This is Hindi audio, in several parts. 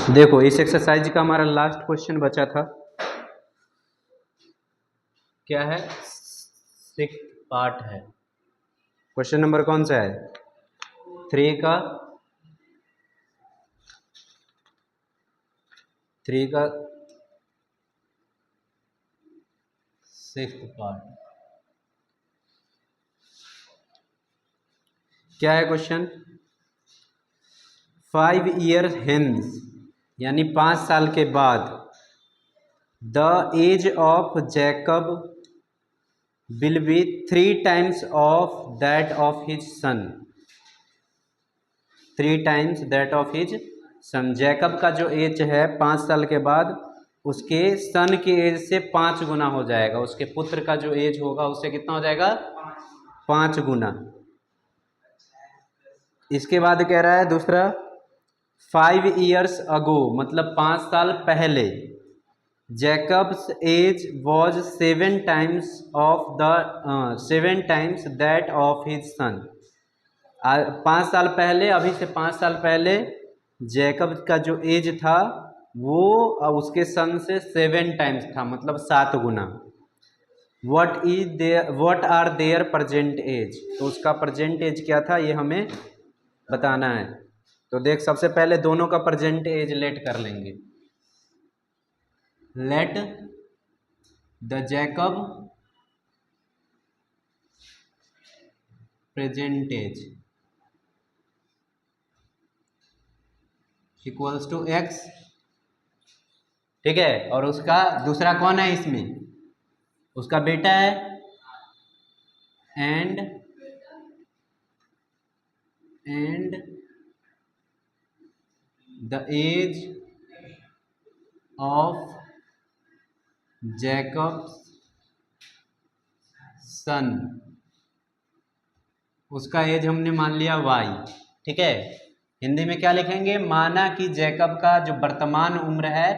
देखो इस एक्सरसाइज का हमारा लास्ट क्वेश्चन बचा था, क्या है, 6th पार्ट है। क्वेश्चन नंबर कौन सा है? 3 का 6th पार्ट। क्या है क्वेश्चन? 5 years hence, यानी 5 साल के बाद, the age of Jacob will be 3 times of that of his son. 3 times that of his son. Jacob का जो एज है 5 साल के बाद, उसके सन के एज से 5 गुना हो जाएगा। उसके पुत्र का जो एज होगा उससे कितना हो जाएगा? 5 गुना। इसके बाद कह रहा है दूसरा, 5 years ago, मतलब 5 साल पहले, Jacob's age was 7 times that of his son. 5 साल पहले, अभी से 5 साल पहले जैकब का जो एज था वो उसके सन से 7 times था, मतलब 7 गुना। What are their present age, तो उसका प्रेजेंट एज क्या था ये हमें बताना है। तो देख, सबसे पहले दोनों का प्रेजेंट एज लेट कर लेंगे। Let the Jacob present age equals to x, ठीक है। और उसका दूसरा कौन है इसमें? उसका बेटा है, and the age of Jacob's son, उसका एज हमने मान लिया y, ठीक है। हिंदी में क्या लिखेंगे? माना कि जैकब का जो वर्तमान उम्र है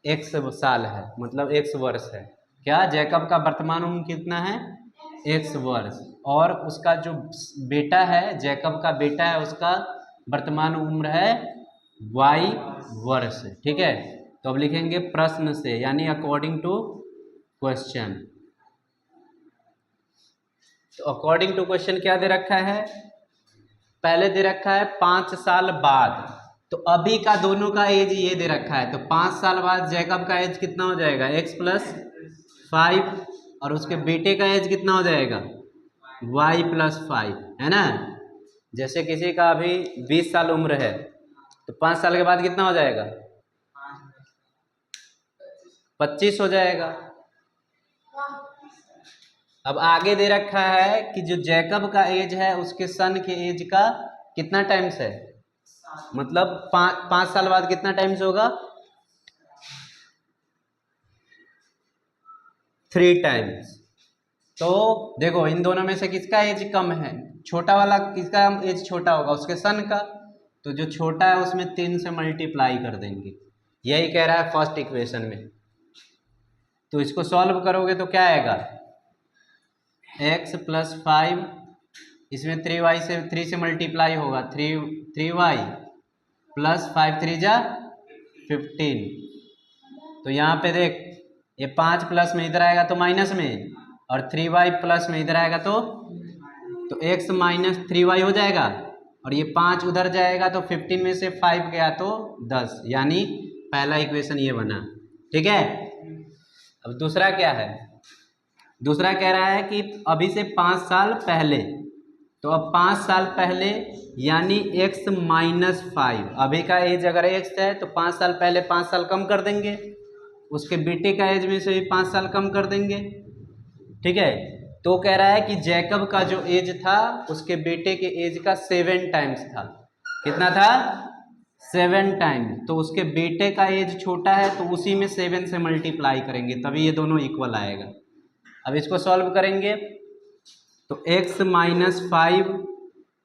x साल है, मतलब x वर्ष है। क्या जैकब का वर्तमान उम्र कितना है? x वर्ष। और उसका जो बेटा है, जैकब का बेटा है, उसका वर्तमान उम्र है y वर्ष, ठीक है। तो अब लिखेंगे प्रश्न से, यानी अकॉर्डिंग टू क्वेश्चन। तो अकॉर्डिंग टू क्वेश्चन क्या दे रखा है? पहले दे रखा है 5 साल बाद, तो अभी का दोनों का एज ये दे रखा है। तो 5 साल बाद जैकब का एज कितना हो जाएगा? x + 5, और उसके बेटे का एज कितना हो जाएगा? y + 5, है ना। जैसे किसी का अभी 20 साल उम्र है, तो 5 साल के बाद कितना हो जाएगा? 25 हो जाएगा। अब आगे दे रखा है कि जो जैकब का एज है उसके सन के एज का कितना टाइम्स है, मतलब 5 साल बाद कितना टाइम्स होगा? 3 times। तो देखो इन दोनों में से किसका एज कम है? छोटा वाला किसका एज छोटा होगा? उसके सन का। तो जो छोटा है उसमें 3 से मल्टीप्लाई कर देंगे, यही कह रहा है फर्स्ट इक्वेशन में। तो इसको सॉल्व करोगे तो क्या आएगा? x + 5, इसमें 3y से 3 से मल्टीप्लाई होगा, 3y + 5 3 जा 15। तो यहाँ पे देख, ये 5 प्लस में इधर आएगा तो माइनस में, और 3y प्लस में इधर आएगा तो x - 3y हो जाएगा, और ये 5 उधर जाएगा तो 15 में से 5 गया तो 10, यानी पहला इक्वेशन ये बना, ठीक है। अब दूसरा क्या है? दूसरा कह रहा है कि अभी से 5 साल पहले, तो अब 5 साल पहले यानी x - 5। अभी का एज अगर x है तो 5 साल पहले 5 साल कम कर देंगे, उसके बेटे का एज में से भी 5 साल कम कर देंगे, ठीक है। तो कह रहा है कि जैकब का जो एज था उसके बेटे के एज का 7 times था। कितना था? 7 times। तो उसके बेटे का एज छोटा है तो उसी में 7 से मल्टीप्लाई करेंगे, तभी ये दोनों इक्वल आएगा। अब इसको सॉल्व करेंगे तो x - 5,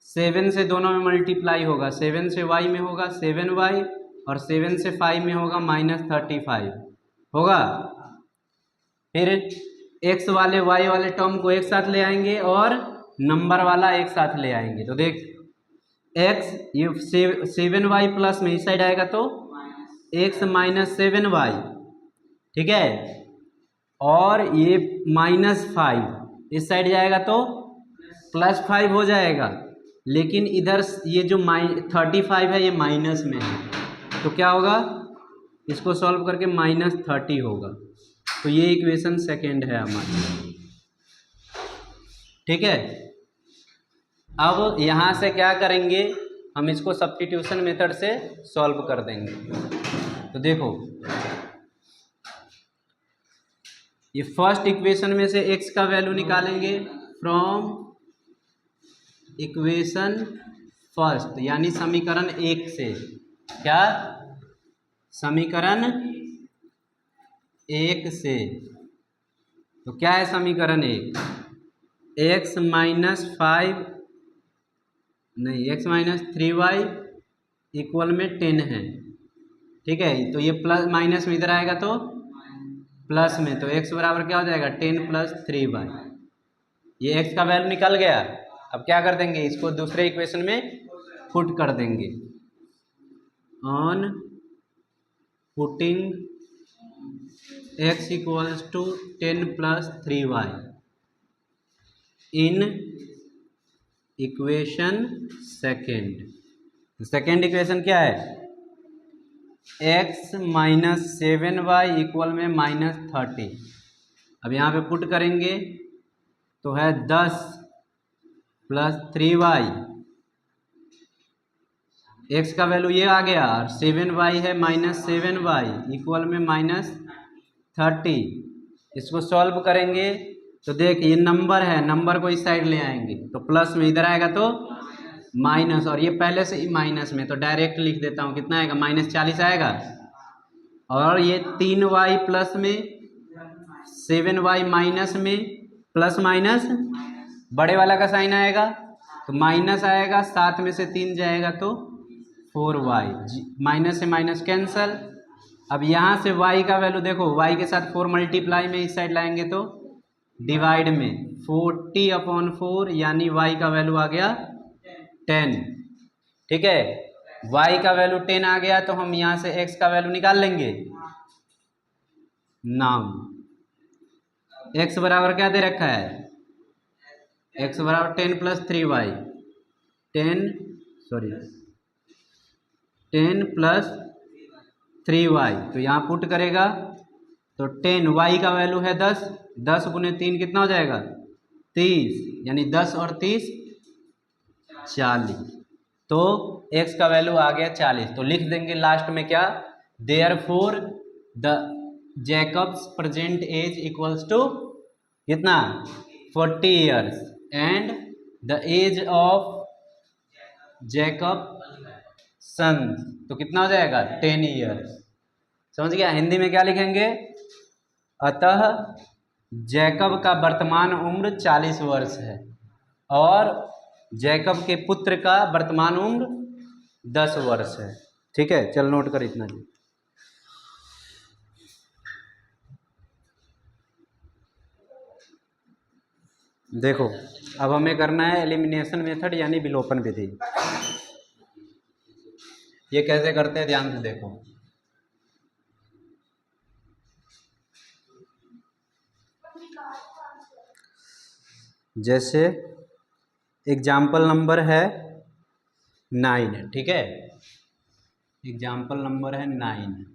7 से दोनों में मल्टीप्लाई होगा, 7 से y में होगा 7y, और 7 से 5 में होगा -35 होगा। फिर x वाले y वाले टर्म को एक साथ ले आएंगे और नंबर वाला एक साथ ले आएंगे। तो देख x, ये 7y प्लस में इस साइड आएगा तो एक्स माइनस 7y, ठीक है, और ये -5 इस साइड जाएगा तो +5 हो जाएगा, लेकिन इधर ये जो 35 है ये माइनस में है, तो क्या होगा, इसको सॉल्व करके -30 होगा। तो ये इक्वेशन सेकेंड है हमारी, ठीक है। अब यहाँ से क्या करेंगे, हम इसको सब्स्टिट्यूशन मेथड से सॉल्व कर देंगे। तो देखो, ये फर्स्ट इक्वेशन में से x का वैल्यू निकालेंगे फ्रॉम इक्वेशन फर्स्ट, यानी समीकरण 1 से। क्या, समीकरण 1 से। तो क्या है समीकरण 1, x माइनस 5 नहीं x माइनस 3y इक्वल में 10 है, ठीक है। तो ये प्लस माइनस में इधर आएगा तो प्लस में, तो x बराबर क्या हो जाएगा 10 + 3y। ये x का वैल्यू निकल गया। अब क्या कर देंगे, इसको दूसरे इक्वेशन में पुट कर देंगे। On putting x equals to 10 + 3y in equation second. Second equation क्या है, x माइनस 7y इक्वल में -30। अब यहाँ पे पुट करेंगे तो है 10 + 3y, x का वैल्यू ये आ गया, और 7y है -7y इक्वल में -30। इसको सॉल्व करेंगे तो देख, ये नंबर है, नंबर को इस साइड ले आएंगे तो प्लस में, इधर आएगा तो माइनस, और ये पहले से ही माइनस में, तो डायरेक्ट लिख देता हूँ, कितना आएगा -40 आएगा। और ये 3y प्लस में, 7y माइनस में, प्लस माइनस बड़े वाला का साइन आएगा तो माइनस आएगा, 7 में से 3 जाएगा तो 4y, माइनस से माइनस कैंसल। अब यहाँ से y का वैल्यू देखो, y के साथ 4 मल्टीप्लाई में इस साइड लाएंगे तो डिवाइड में 40/4, यानी y का वैल्यू आ गया 10, ठीक है। y का वैल्यू 10 आ गया तो हम यहाँ से x का वैल्यू निकाल लेंगे। नाम x बराबर क्या दे रखा है, x बराबर 10 + 3y, 10 + 3y, तो यहाँ पुट करेगा तो 10, y का वैल्यू है 10, 10 × 3 कितना हो जाएगा 30, यानी 10 और 30 40। तो x का वैल्यू आ गया 40। तो लिख देंगे लास्ट में क्या, therefore the Jacob's present age equals to कितना 40 years and the age of Jacob son, तो कितना हो जाएगा 10 ईयर्स। समझ गया। हिंदी में क्या लिखेंगे, अतः जैकब का वर्तमान उम्र 40 वर्ष है और जैकब के पुत्र का वर्तमान उम्र 10 वर्ष है, ठीक है। चल नोट कर इतना जी। देखो, अब हमें करना है एलिमिनेशन मेथड, यानी विलोपन विधि। ये कैसे करते हैं ध्यान से देखो। जैसे एग्जाम्पल नंबर है 9, ठीक है, एग्जाम्पल नंबर है 9।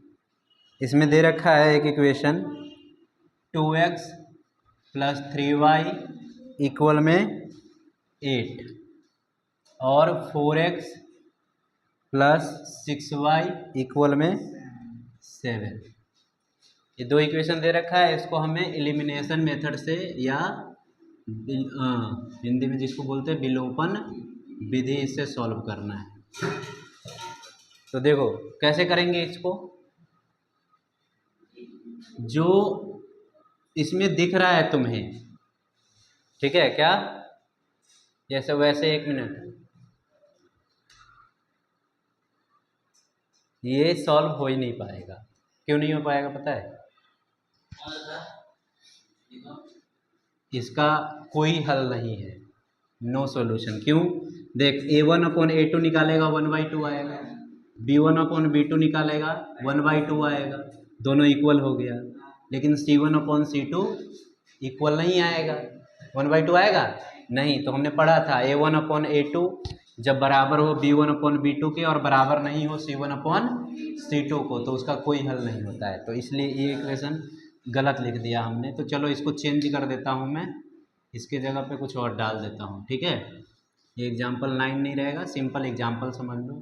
इसमें दे रखा है एक इक्वेशन 2x + 3y इक्वल में 8 और 4x + 6y इक्वल में 7। ये दो इक्वेशन दे रखा है, इसको हमें एलिमिनेशन मेथड से, या हिंदी में जिसको बोलते हैं विलोपन विधि, इससे सॉल्व करना है। तो देखो कैसे करेंगे इसको, जो इसमें दिख रहा है तुम्हें, ठीक है, क्या जैसे वैसे, 1 मिनट, ये सॉल्व हो ही नहीं पाएगा। क्यों नहीं हो पाएगा पता है, इसका कोई हल नहीं है, नो सॉल्यूशन। क्यों, देख A1/A2 निकालेगा 1/2 आएगा, B1/B2 निकालेगा 1/2 आएगा, दोनों इक्वल हो गया। लेकिन C1/C2 इक्वल नहीं आएगा, 1/2 आएगा नहीं। तो हमने पढ़ा था A1/A2 जब बराबर हो B1/B2 के और बराबर नहीं हो C1/C2 को, तो उसका कोई हल नहीं होता है। तो इसलिए ये इक्वेशन गलत लिख दिया हमने। तो चलो इसको चेंज कर देता हूँ मैं, इसके जगह पे कुछ और डाल देता हूँ, ठीक है। ये एग्जाम्पल 9 नहीं रहेगा, सिंपल एग्जाम्पल समझ लो,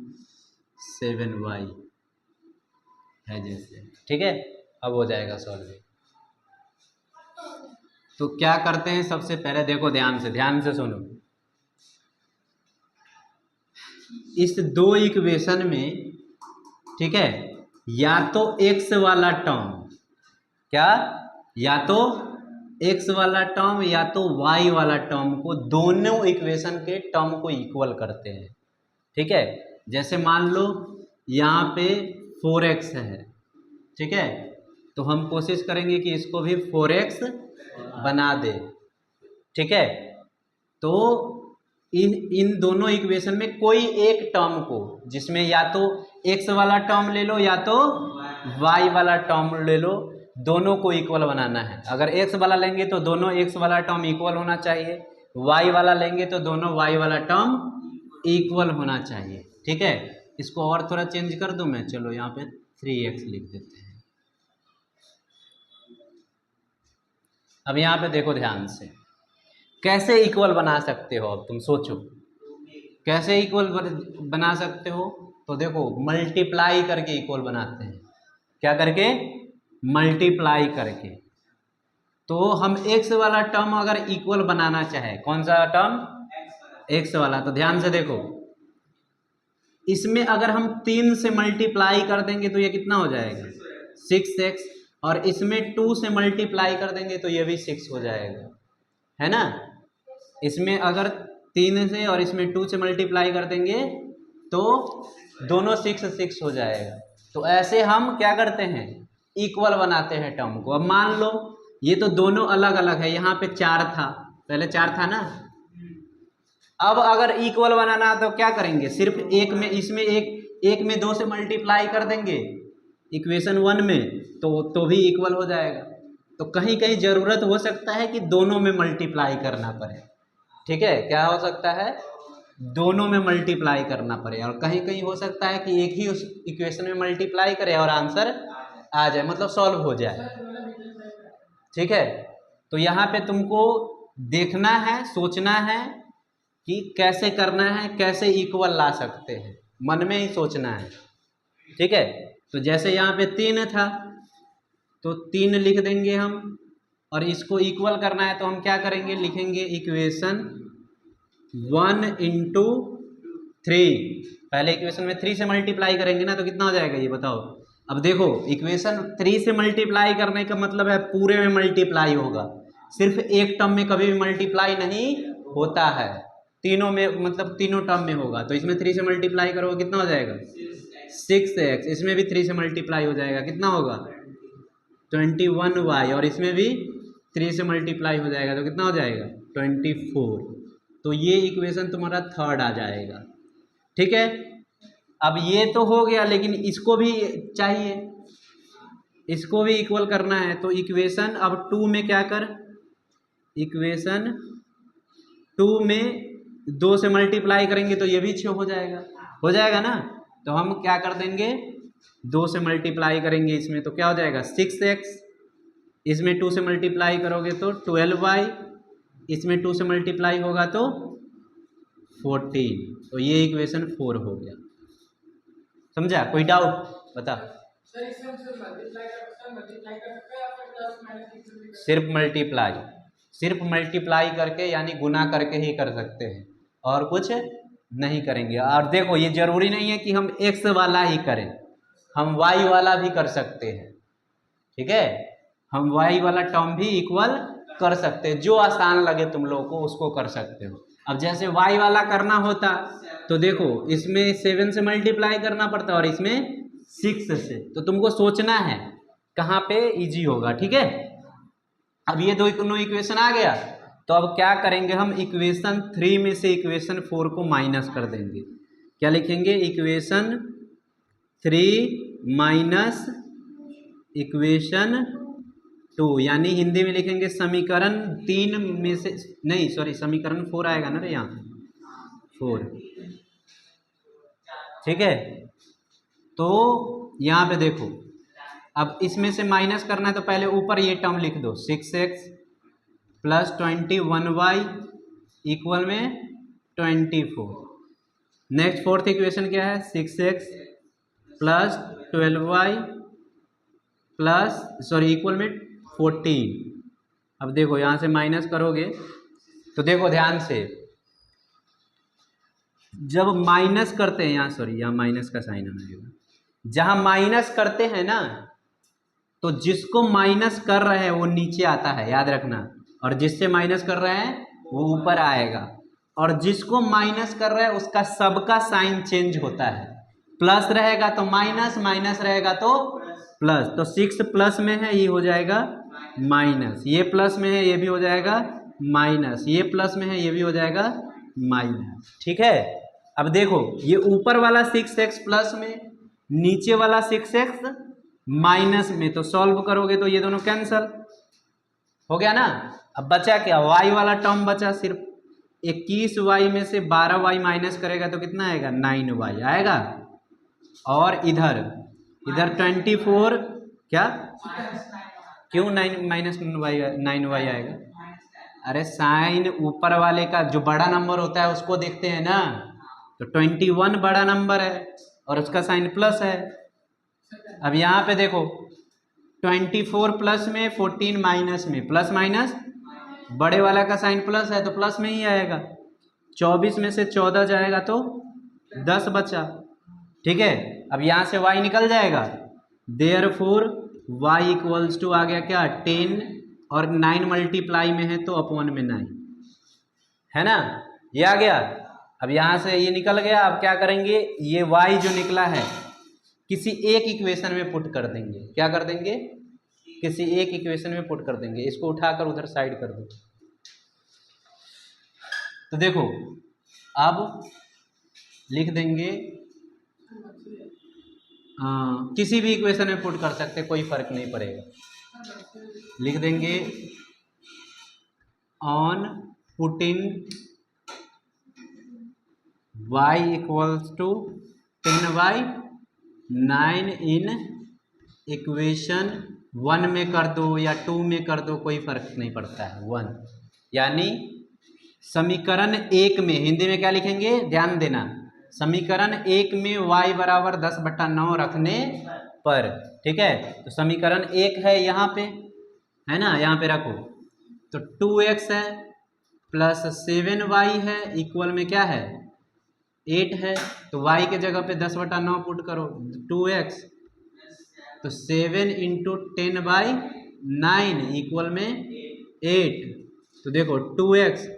7y है जैसे, ठीक है। अब हो जाएगा सॉल्व। तो क्या करते हैं, सबसे पहले देखो ध्यान से सुनो। इस दो इक्वेशन में, ठीक है, या तो x वाला टर्म, क्या, या तो x वाला टर्म या तो y वाला टर्म को, दोनों इक्वेशन के टर्म को इक्वल करते हैं, ठीक है। जैसे मान लो यहाँ पे 4x है, ठीक है, तो हम कोशिश करेंगे कि इसको भी 4x बना दे, ठीक है। तो इन दोनों इक्वेशन में कोई एक टर्म को, जिसमें या तो x वाला टर्म ले लो या तो y वाला टर्म ले लो, दोनों को इक्वल बनाना है। अगर x वाला लेंगे तो दोनों x वाला टर्म इक्वल होना चाहिए, y वाला लेंगे तो दोनों y वाला टर्म इक्वल होना चाहिए, ठीक है। इसको और थोड़ा चेंज कर दूं मैं, चलो यहाँ पे 3x लिख देते हैं। अब यहाँ पे देखो ध्यान से, कैसे इक्वल बना सकते हो, अब तुम सोचो कैसे इक्वल बना सकते हो। तो देखो मल्टीप्लाई करके इक्वल बनाते हैं, क्या करके, मल्टीप्लाई करके। तो हम x वाला टर्म अगर इक्वल बनाना चाहे, कौन सा टर्म, x वाला, तो ध्यान से देखो, इसमें अगर हम 3 से मल्टीप्लाई कर देंगे तो ये कितना हो जाएगा, 6x, और इसमें 2 से मल्टीप्लाई कर देंगे तो ये भी 6 हो जाएगा, है ना। इसमें अगर 3 से और इसमें 2 से मल्टीप्लाई कर देंगे तो दोनों 6 हो जाएगा। तो ऐसे हम क्या करते हैं, इक्वल बनाते हैं टर्म को। अब मान लो ये तो दोनों अलग अलग है, यहाँ पे 4 था, पहले 4 था ना। अब अगर इक्वल बनाना तो क्या करेंगे, सिर्फ एक में, इसमें एक में 2 से मल्टीप्लाई कर देंगे इक्वेशन 1 में, तो भी इक्वल हो जाएगा। तो कहीं कहीं ज़रूरत हो सकता है कि दोनों में मल्टीप्लाई करना पड़े, ठीक है। क्या हो सकता है, दोनों में मल्टीप्लाई करना पड़े, और कहीं कहीं हो सकता है कि एक ही उस इक्वेशन में मल्टीप्लाई करे और आंसर आ जाए, मतलब सॉल्व हो जाए, ठीक है। तो यहाँ पे तुमको देखना है, सोचना है कि कैसे करना है, कैसे इक्वल ला सकते हैं, मन में ही सोचना है, ठीक है। तो जैसे यहाँ पे 3 था तो 3 लिख देंगे हम, और इसको इक्वल करना है तो हम क्या करेंगे, लिखेंगे इक्वेशन 1 × 3। पहले इक्वेशन में 3 से मल्टीप्लाई करेंगे ना, तो कितना हो जाएगा ये बताओ। अब देखो इक्वेशन 3 से मल्टीप्लाई करने का मतलब है पूरे में मल्टीप्लाई होगा, सिर्फ एक टर्म में कभी भी मल्टीप्लाई नहीं होता है, तीनों में, मतलब तीनों टर्म में होगा। तो इसमें 3 से मल्टीप्लाई करोगे कितना हो जाएगा, 6x, इसमें भी 3 से मल्टीप्लाई हो जाएगा, कितना होगा 21y, और इसमें भी 3 से मल्टीप्लाई हो जाएगा तो कितना हो जाएगा 24। तो ये इक्वेशन तुम्हारा थर्ड आ जाएगा, ठीक है। अब ये तो हो गया, लेकिन इसको भी चाहिए, इसको भी इक्वल करना है। तो इक्वेशन अब 2 में क्या कर, इक्वेशन 2 में 2 से मल्टीप्लाई करेंगे तो ये भी 6 हो जाएगा ना। तो हम क्या कर देंगे, 2 से मल्टीप्लाई करेंगे इसमें तो क्या हो जाएगा 6x, इसमें 2 से मल्टीप्लाई करोगे तो 12y, इसमें 2 से मल्टीप्लाई होगा तो 14। तो ये इक्वेशन 4 हो गया, समझा, कोई डाउट बता। सिर्फ मल्टीप्लाई करके, यानी गुना करके ही कर सकते हैं, और कुछ नहीं करेंगे। और देखो ये जरूरी नहीं है कि हम x वाला ही करें, हम y वाला भी कर सकते हैं, ठीक है। हम y वाला टर्म भी इक्वल कर सकते हैं, जो आसान लगे तुम लोगों को उसको कर सकते हो। अब जैसे y वाला करना होता तो देखो इसमें 7 से मल्टीप्लाई करना पड़ता और इसमें 6 से, तो तुमको सोचना है कहाँ पे इजी होगा, ठीक है। अब ये दोनों इक्वेशन आ गया, तो अब क्या करेंगे हम, इक्वेशन 3 में से इक्वेशन 4 को माइनस कर देंगे। क्या लिखेंगे, इक्वेशन 3 माइनस इक्वेशन 2, यानी हिंदी में लिखेंगे समीकरण 3 में से, नहीं सॉरी समीकरण 4 आएगा ना रे यहाँ 4। ठीक है, तो यहाँ पे देखो अब इसमें से माइनस करना है तो पहले ऊपर ये टर्म लिख दो 6x प्लस 21y इक्वल में 24। नेक्स्ट फोर्थ इक्वेशन क्या है 6x plus 12y plus sorry equal में 14। अब देखो यहाँ से माइनस करोगे तो देखो ध्यान से, जब माइनस करते हैं यहाँ सॉरी यहाँ माइनस का साइन आना चाहिए, जहाँ माइनस करते हैं ना तो जिसको माइनस कर रहे हैं वो नीचे आता है, याद रखना, और जिससे माइनस कर रहे हैं वो ऊपर आएगा, और जिसको माइनस कर रहे हैं उसका सबका साइन चेंज होता है। प्लस रहेगा तो माइनस, माइनस रहेगा तो प्लस। तो 6 प्लस में है ये हो जाएगा माइनस, ये प्लस में है ये भी हो जाएगा माइनस, ये प्लस में है ये भी हो जाएगा माइनस। ठीक है, अब देखो ये ऊपर वाला 6x प्लस में, नीचे वाला 6x माइनस में, तो सॉल्व करोगे तो ये दोनों कैंसल हो गया ना। अब बचा क्या, y वाला टर्म बचा सिर्फ, 21y में से 12y माइनस करेगा तो कितना आएगा 9y आएगा, और इधर 24 क्या क्यों 9 माइनस 9y आएगा, अरे साइन ऊपर वाले का जो बड़ा नंबर होता है उसको देखते हैं ना, तो 21 बड़ा नंबर है और उसका साइन प्लस है। अब यहाँ पे देखो 24 प्लस में 14 माइनस में, प्लस माइनस बड़े वाला का साइन प्लस है तो प्लस में ही आएगा। 24 में से 14 जाएगा तो 10 बचा। ठीक है, अब यहाँ से y निकल जाएगा, देयरफॉर y इक्वल्स टू आ गया क्या 10, और 9 मल्टीप्लाई में है तो अपॉन में 9 है ना, ये आ गया। अब यहाँ से ये निकल गया, अब क्या करेंगे, ये y जो निकला है किसी एक इक्वेशन में पुट कर देंगे, क्या कर देंगे, किसी एक इक्वेशन में पुट कर देंगे, इसको उठाकर उधर साइड कर दो। तो देखो अब लिख देंगे किसी भी इक्वेशन में पुट कर सकते, कोई फर्क नहीं पड़ेगा। लिख देंगे on putting y equals to 10y 9 in equation 1 में कर दो या 2 में कर दो, कोई फर्क नहीं पड़ता है 1, यानी समीकरण 1 में हिंदी में क्या लिखेंगे, ध्यान देना, समीकरण 1 में y बराबर 10/9 रखने पर। ठीक है, तो समीकरण 1 है यहाँ पे, है ना, यहाँ पे रखो, तो 2x है प्लस 7y है इक्वल में क्या है 8 है, तो y के जगह पे 10/9 पुट करो, 2x तो 7 इंटू 10/9 इक्वल में 8। तो देखो 2x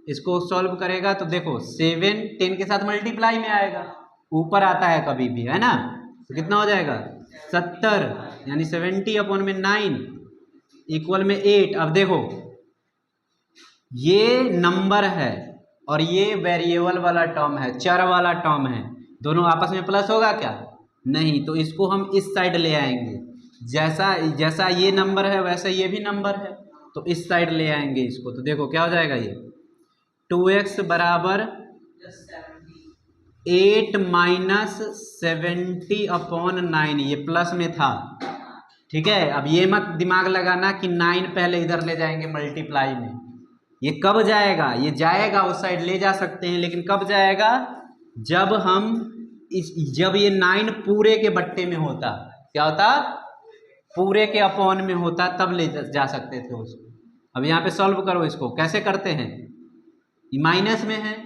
इसको सॉल्व करेगा तो देखो 7 10 के साथ मल्टीप्लाई में आएगा, ऊपर आता है कभी भी, है ना, तो कितना हो जाएगा 70, यानी 70/9 इक्वल में 8। अब देखो ये नंबर है और ये वेरिएबल वाला टर्म है, चर वाला टर्म है, दोनों आपस में प्लस होगा क्या, नहीं, तो इसको हम इस साइड ले आएंगे, जैसा जैसा ये नंबर है वैसा ये भी नंबर है, तो इस साइड ले आएंगे इसको। तो देखो क्या हो जाएगा, ये 2x बराबर 8 माइनस 70/9, ये प्लस में था। ठीक है, अब ये मत दिमाग लगाना कि 9 पहले इधर ले जाएंगे मल्टीप्लाई में, ये कब जाएगा, ये जाएगा उस साइड ले जा सकते हैं, लेकिन कब जाएगा, जब हम जब ये 9 पूरे के बट्टे में होता, क्या होता, पूरे के अपॉन में होता, तब ले जा सकते थे उसको। अब यहाँ पे सॉल्व करो इसको, कैसे करते हैं, ये माइनस में है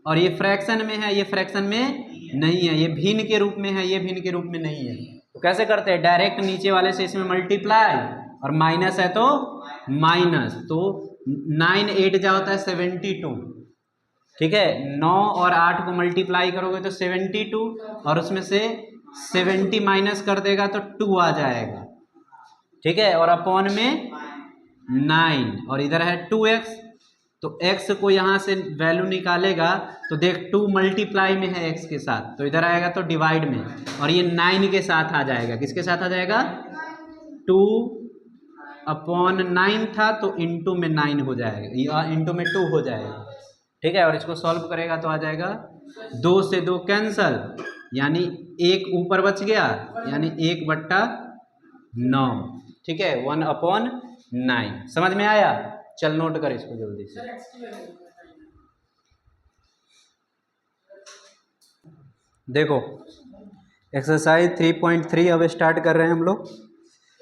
और ये फ्रैक्शन में है, ये फ्रैक्शन में नहीं है, ये भिन्न के रूप में है, ये भिन्न के रूप में नहीं है, तो कैसे करते हैं, डायरेक्ट नीचे वाले से इसमें मल्टीप्लाई, और माइनस है तो माइनस, तो 9 8 जा होता है 72। ठीक है, 9 और 8 को मल्टीप्लाई करोगे तो 72, और उसमें से 70 माइनस कर देगा तो 2 आ जाएगा। ठीक है, और अपॉन में 9, और इधर है 2x, तो x को यहाँ से वैल्यू निकालेगा तो देख 2 मल्टीप्लाई में है x के साथ, तो इधर आएगा तो डिवाइड में, और ये 9 के साथ आ जाएगा। किसके साथ आ जाएगा? 2/9 था तो इंटू में 9 हो जाएगा, इंटू में 2 हो जाएगा। ठीक है, और इसको सॉल्व करेगा तो आ जाएगा 2 से 2 कैंसल, यानी 1 ऊपर बच गया, यानी 1/9। ठीक है, 1/9। समझ में आया? चल नोट कर इसको जल्दी से। देखो एक्सरसाइज 3.3 अब स्टार्ट कर रहे हैं हम लोग।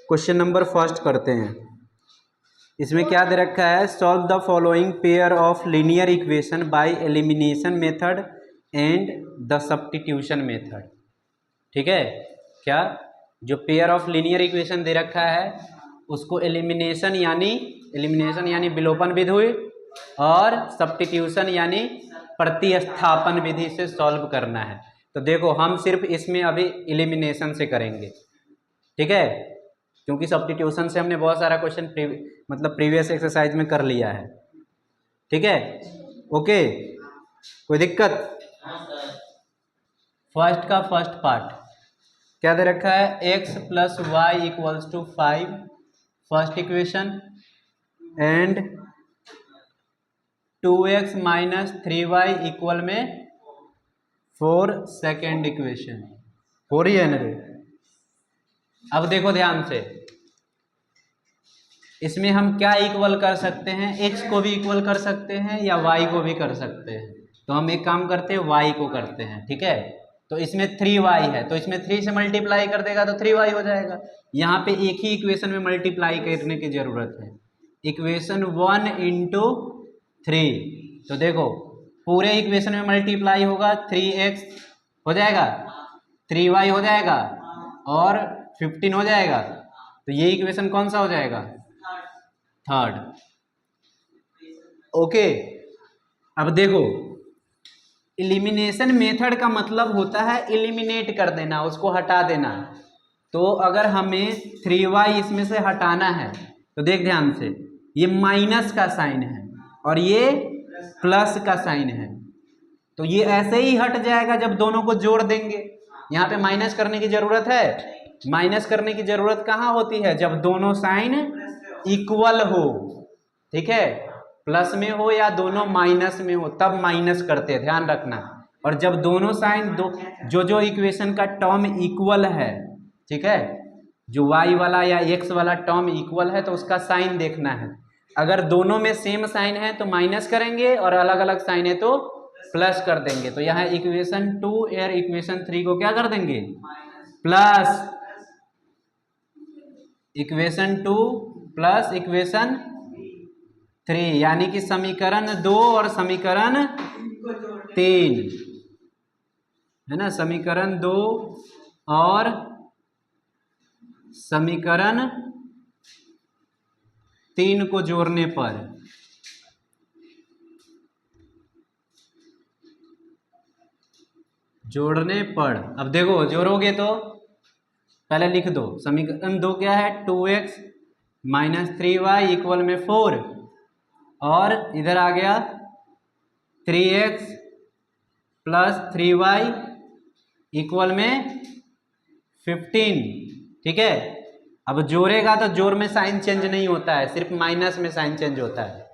क्वेश्चन नंबर फर्स्ट करते हैं। इसमें क्या दे रखा है? Solve the following pair of linear equation by elimination method and the substitution method. ठीक है, क्या जो पेयर ऑफ लीनियर इक्वेशन दे रखा है उसको एलिमिनेशन यानी विलोपन विधि और सब्स्टिट्यूशन यानी प्रतिस्थापन विधि से सॉल्व करना है। तो देखो हम सिर्फ इसमें अभी एलिमिनेशन से करेंगे। ठीक है, क्योंकि सब्स्टिट्यूशन से हमने बहुत सारा क्वेश्चन प्रीवियस एक्सरसाइज में कर लिया है। ठीक है, ओके, कोई दिक्कत? फर्स्ट का फर्स्ट पार्ट क्या दे रखा है? x + y = 5 first equation and 2x - 3y = 4 second equation. हो रही है ना? अब देखो ध्यान से, इसमें हम क्या इक्वल कर सकते हैं? x को भी इक्वल कर सकते हैं या y को भी कर सकते हैं। तो हम एक काम करते हैं, y को करते हैं। ठीक है, तो इसमें 3y है तो इसमें 3 से मल्टीप्लाई कर देगा तो 3y हो जाएगा। यहाँ पे एक ही इक्वेशन में मल्टीप्लाई करने की जरूरत है, इक्वेशन 1 × 3। तो देखो पूरे इक्वेशन में मल्टीप्लाई होगा, 3x हो जाएगा, 3y हो जाएगा और 15 हो जाएगा। तो ये इक्वेशन कौन सा हो जाएगा? थर्ड। ओके, अब देखो एलिमिनेशन मेथड का मतलब होता है एलिमिनेट कर देना, उसको हटा देना। तो अगर हमें 3y इसमें से हटाना है तो देख ध्यान से, ये माइनस का साइन है और ये प्लस का साइन है, तो ये ऐसे ही हट जाएगा जब दोनों को जोड़ देंगे। यहाँ पे माइनस करने की जरूरत है? माइनस करने की जरूरत कहाँ होती है? जब दोनों साइन इक्वल हो। ठीक है, प्लस में हो या दोनों माइनस में हो तब माइनस करते हैं, ध्यान रखना। और जब दोनों साइन जो इक्वेशन का टर्म इक्वल है, ठीक है, जो y वाला या x वाला टर्म इक्वल है तो उसका साइन देखना है। अगर दोनों में सेम साइन है तो माइनस करेंगे और अलग अलग साइन है तो प्लस कर देंगे। तो यहाँ इक्वेशन 2 और इक्वेशन 3 को क्या कर देंगे? प्लस। इक्वेशन 2 प्लस इक्वेशन 3, यानी कि समीकरण 2 और समीकरण 3 है ना। समीकरण 2 और समीकरण 3 को जोड़ने पर अब देखो जोड़ोगे तो पहले लिख दो, समीकरण 2 क्या है? 2x - 3y = 4 और इधर आ गया 3x + 3y = 15। ठीक है, अब जोड़ेगा तो जोड़ में साइन चेंज नहीं होता है, सिर्फ माइनस में साइन चेंज होता है।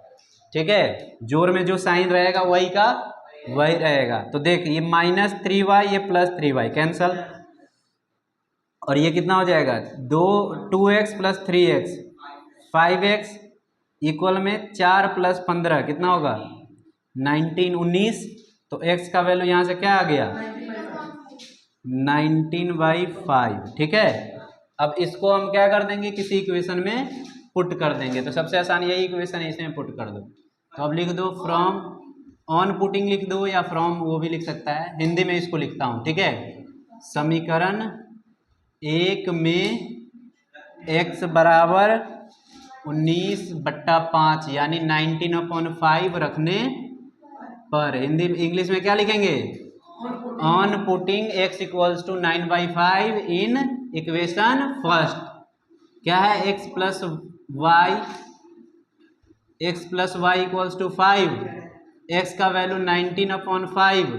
ठीक है, जोड़ में जो साइन रहेगा वही का वही रहेगा। तो देख ये -3y ये +3y कैंसल, और ये कितना हो जाएगा? 2x + 3x 5x = 4 + 15 कितना होगा? 19। तो x का वैल्यू यहाँ से क्या आ गया? 19/5। ठीक है, अब इसको हम क्या कर देंगे? किसी इक्वेशन में पुट कर देंगे। तो सबसे आसान यही इक्वेशन है, इसमें पुट कर दो। तो अब लिख दो फ्रॉम, ऑन पुटिंग लिख दो या फ्रॉम वो भी लिख सकता है, हिंदी में इसको लिखता हूँ। ठीक है, समीकरण 1 में x बराबर 19/5 यानी 19/5 रखने पर, हिंदी इंग्लिश में क्या लिखेंगे? On putting x = 9/5 in equation first. क्या है? x + y x plus y equals to 5, x का वैल्यू 19/5,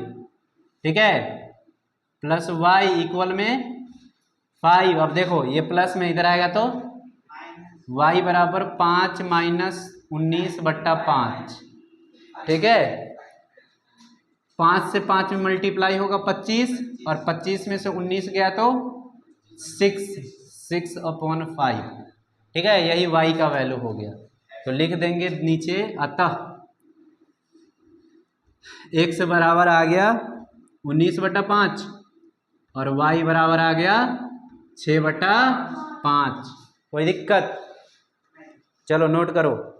ठीक है, प्लस वाई इक्वल में 5। अब देखो ये प्लस में इधर आएगा तो y बराबर 5 माइनस 19/5, ठीक है। 5 से 5 में मल्टीप्लाई होगा 25, और 25 में से 19 गया तो 6/5, ठीक है, यही y का वैल्यू हो गया। तो लिख देंगे नीचे, अतः x बराबर आ गया 19/5 और y बराबर आ गया 6/5। कोई दिक्कत? चलो नोट करो।